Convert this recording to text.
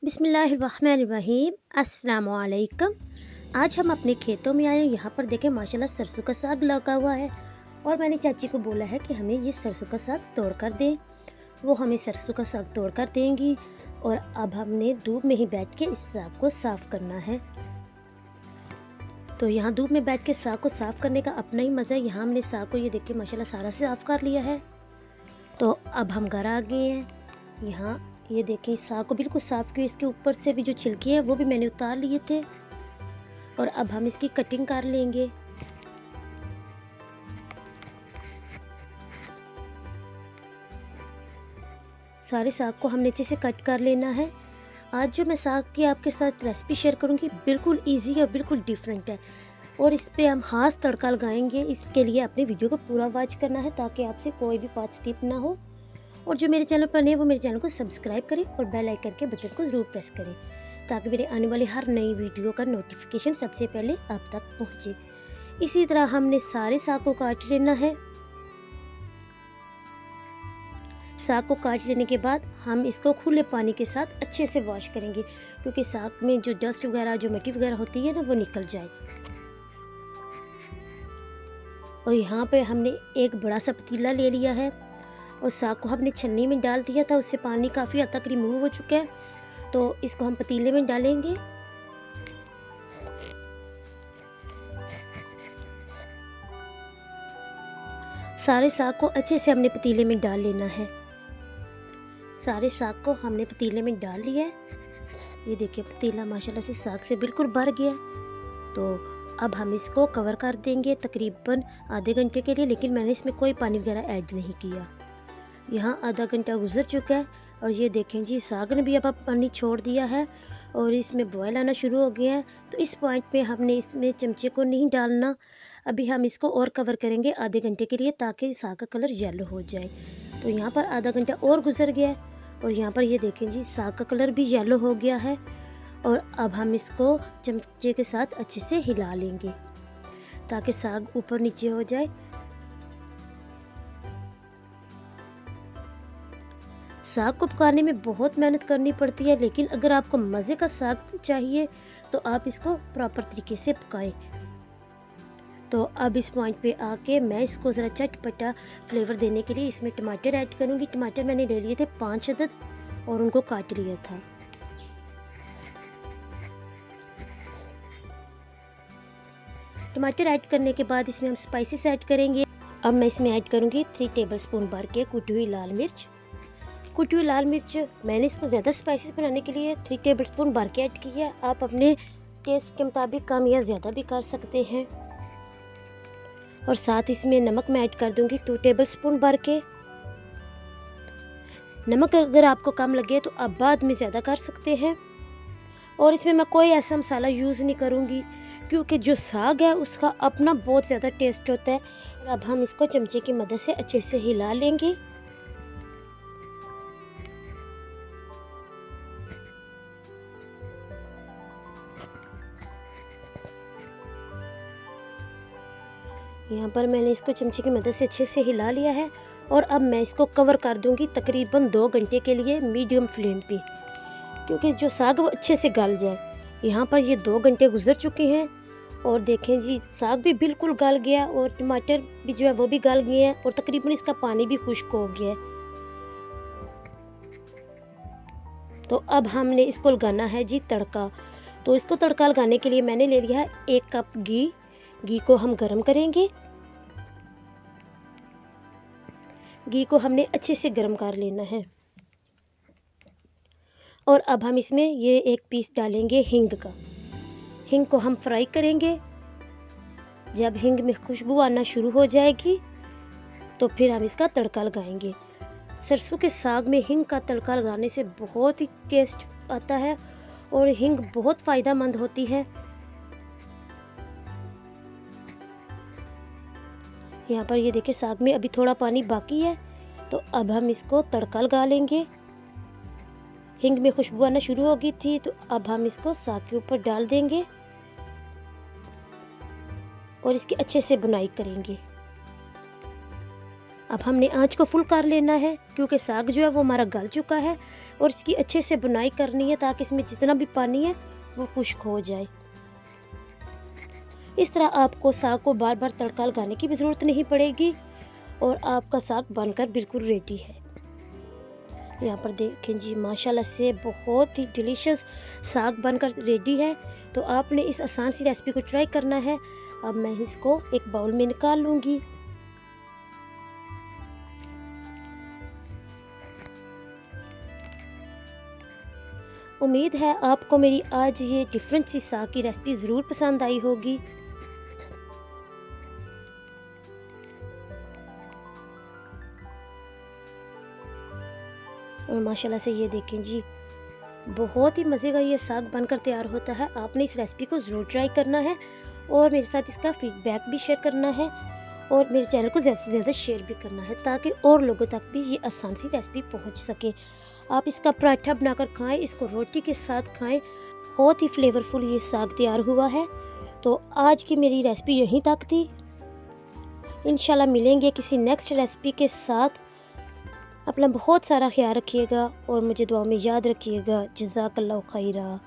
बिस्मिल्लाहिर्रहमानिर्रहीम। अस्सलाम वालेकुम। आज हम अपने खेतों में आए हैं। यहाँ पर देखें माशाल्लाह सरसों का साग लगा हुआ है और मैंने चाची को बोला है कि हमें ये सरसों का साग तोड़ कर दें। वो हमें सरसों का साग तोड़ कर देंगी और अब हमने धूप में ही बैठ के इस साग को साफ़ करना है। तो यहाँ धूप में बैठ के साग को साफ़ करने का अपना ही मज़ा है। यहाँ हमने साग को ये देख के माशाल्लाह सारा साफ़ कर लिया है। तो अब हम घर आ गए हैं। यहाँ ये देखें साग को बिल्कुल साफ़ किया, इसके ऊपर से भी जो छिलके हैं वो भी मैंने उतार लिए थे और अब हम इसकी कटिंग कर लेंगे। सारे साग को हमने अच्छे से कट कर लेना है। आज जो मैं साग की आपके साथ रेसिपी शेयर करूंगी बिल्कुल इजी है और बिल्कुल डिफरेंट है और इस पे हम खास तड़का लगाएंगे। इसके लिए अपने वीडियो को पूरा वॉच करना है ताकि आपसे कोई भी पार्ट स्किप ना हो। और जो मेरे चैनल पर नए वो मेरे चैनल को सब्सक्राइब करें और बेल आइकन के बटन को ज़रूर प्रेस करें ताकि मेरे आने वाली हर नई वीडियो का नोटिफिकेशन सबसे पहले आप तक पहुंचे। इसी तरह हमने सारे साग को काट लेना है। साग को काट लेने के बाद हम इसको खुले पानी के साथ अच्छे से वॉश करेंगे क्योंकि साग में जो डस्ट वगैरह जो मिट्टी वगैरह होती है ना वो निकल जाए। और यहाँ पे हमने एक बड़ा सा पतीला ले लिया है और साग को हमने छन्नी में डाल दिया था, उससे पानी काफ़ी हद तक रिमूव हो चुका है। तो इसको हम पतीले में डालेंगे। सारे साग को अच्छे से हमने पतीले में डाल लेना है। सारे साग को हमने पतीले में डाल लिया है। ये देखिए पतीला माशाल्लाह से साग से बिल्कुल भर गया है। तो अब हम इसको कवर कर देंगे तकरीबन आधे घंटे के लिए, लेकिन मैंने इसमें कोई पानी वगैरह ऐड नहीं किया। यहाँ आधा घंटा गुजर चुका है और ये देखें जी साग ने भी अब पानी छोड़ दिया है और इसमें बॉयल आना शुरू हो गया है। तो इस पॉइंट पे हमने इसमें चमचे को नहीं डालना। अभी हम इसको और कवर करेंगे आधे घंटे के लिए ताकि साग का कलर येलो हो जाए। तो यहाँ पर आधा घंटा और गुजर गया है और यहाँ पर ये देखें जी साग का कलर भी येलो हो गया है। और अब हम इसको चमचे के साथ अच्छे से हिला लेंगे ताकि साग ऊपर नीचे हो जाए। साग को पकाने में बहुत मेहनत करनी पड़ती है, लेकिन अगर आपको मज़े का साग चाहिए तो आप इसको प्रॉपर तरीके से पकाएं। तो अब इस पॉइंट पे आके मैं इसको ज़रा चटपटा फ्लेवर देने के लिए इसमें टमाटर ऐड करूँगी। टमाटर मैंने ले लिए थे 5 अदद और उनको काट लिया था। टमाटर ऐड करने के बाद इसमें हम स्पाइसेस ऐड करेंगे। अब मैं इसमें ऐड करूँगी 3 टेबलस्पून भर के कुटी हुई लाल मिर्च। कुटी हुई लाल मिर्च मैंने इसको ज़्यादा स्पाइसेस बनाने के लिए 3 टेबलस्पून भर के ऐड की है। आप अपने टेस्ट के मुताबिक कम या ज़्यादा भी कर सकते हैं। और साथ इसमें नमक मैं ऐड कर दूंगी 2 टेबलस्पून भर के। नमक अगर आपको कम लगे तो आप बाद में ज़्यादा कर सकते हैं। और इसमें मैं कोई ऐसा मसाला यूज़ नहीं करूँगी क्योंकि जो साग है उसका अपना बहुत ज़्यादा टेस्ट होता है। और अब हम इसको चमचे की मदद से अच्छे से हिला लेंगे। यहाँ पर मैंने इसको चमचे की मदद से अच्छे से हिला लिया है और अब मैं इसको कवर कर दूंगी तकरीबन 2 घंटे के लिए मीडियम फ्लेम पे, क्योंकि जो साग वो अच्छे से गल जाए। यहाँ पर ये 2 घंटे गुजर चुके हैं और देखें जी साग भी बिल्कुल गल गया और टमाटर भी जो है वो भी गल गए हैं और तकरीबन इसका पानी भी खुश्क हो गया है। तो अब हमने इसको लगाना है जी तड़का। तो इसको तड़का लगाने के लिए मैंने ले लिया है 1 कप घी। घी को हम गरम करेंगे। घी को हमने अच्छे से गरम कर लेना है और अब हम इसमें ये 1 पीस डालेंगे हींग का। हींग को हम फ्राई करेंगे। जब हींग में खुशबू आना शुरू हो जाएगी तो फिर हम इसका तड़का लगाएंगे। सरसों के साग में हींग का तड़का लगाने से बहुत ही टेस्ट आता है और हींग बहुत फ़ायदेमंद होती है। यहाँ पर ये देखिए साग में अभी थोड़ा पानी बाकी है। तो अब हम इसको तड़का लगा लेंगे। हींग में खुशबू आना शुरू हो गई थी तो अब हम इसको साग के ऊपर डाल देंगे और इसकी अच्छे से बुनाई करेंगे। अब हमने आंच को फुल कर लेना है क्योंकि साग जो है वो हमारा गल चुका है और इसकी अच्छे से बुनाई करनी है ताकि इसमें जितना भी पानी है वो खुश्क हो जाए। इस तरह आपको साग को बार बार तड़का लगाने की भी ज़रूरत नहीं पड़ेगी और आपका साग बनकर बिल्कुल रेडी है। यहाँ पर देखें जी, माशाल्लाह से बहुत ही डिलीशियस साग बनकर रेडी है। तो आपने इस आसान सी रेसिपी को ट्राई करना है। अब मैं इसको एक बाउल में निकाल लूँगी। उम्मीद है आपको मेरी आज ये डिफरेंट सी साग की रेसिपी ज़रूर पसंद आई होगी। और माशाल्लाह से ये देखें जी, बहुत ही मज़े का ये साग बनकर तैयार होता है। आपने इस रेसिपी को ज़रूर ट्राई करना है और मेरे साथ इसका फीडबैक भी शेयर करना है और मेरे चैनल को ज़्यादा से ज़्यादा शेयर भी करना है ताकि और लोगों तक भी ये आसान सी रेसिपी पहुंच सके। आप इसका पराठा बनाकर खाएं, इसको रोटी के साथ खाएं। बहुत ही फ्लेवरफुल ये साग तैयार हुआ है। तो आज की मेरी रेसिपी यहीं तक थी। इंशाल्लाह मिलेंगे किसी नेक्स्ट रेसिपी के साथ। अपना बहुत सारा ख्याल रखिएगा और मुझे दुआ में याद रखिएगा। जज़ाकल्लाहु खैरा।